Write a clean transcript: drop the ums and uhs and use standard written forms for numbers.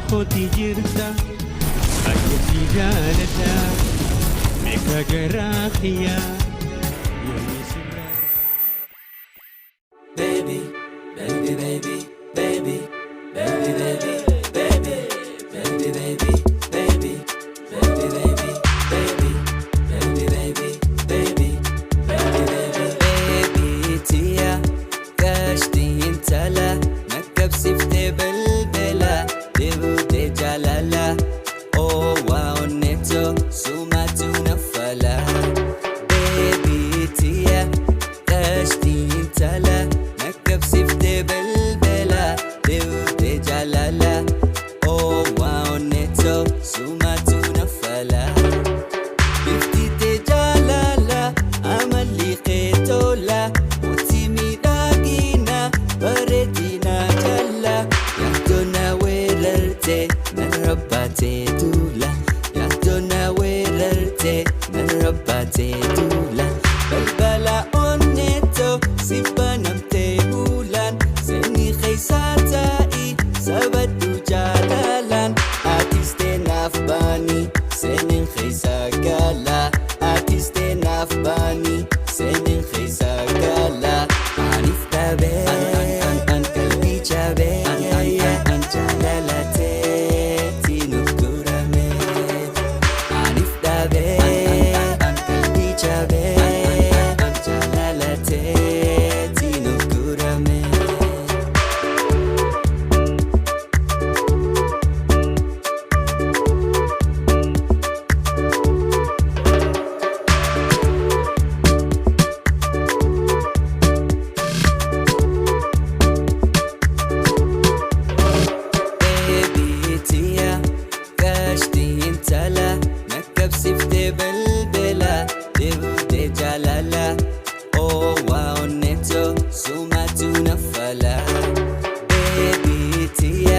خودی جرتا اگه جالتا مکا گراخیا Baby, baby, baby, baby, baby, baby, baby, baby, baby, baby, baby, baby, baby, baby, baby, baby, baby, baby, tiya, kashtin tala, nakab sifte belbela, devu de jalala, oh wow neto, sumatu nafala, baby tiya, kashtin tala. سفته بلبلا دیوته جلالا او واو نتو سوماتو نفلا بفتي تجلالا عملي قيتولا وتيمي داقينا بردينا جلا يحدونا ويررتي من رباتي دولا يحدونا ويررتي من رباتي دولا بلبلا اونيتو سيبانا Satai sabadu jalalan artiste nafbani senin khisagala artiste nafbani senin khisagala anif tabe an kalbi chabe an jalalate tinukturame anif tabe an kalbi chabe an jalalate tinukturame سفته بلبلا دیوته جلالا او واو نتو سوماتو نفلا بیبی تیا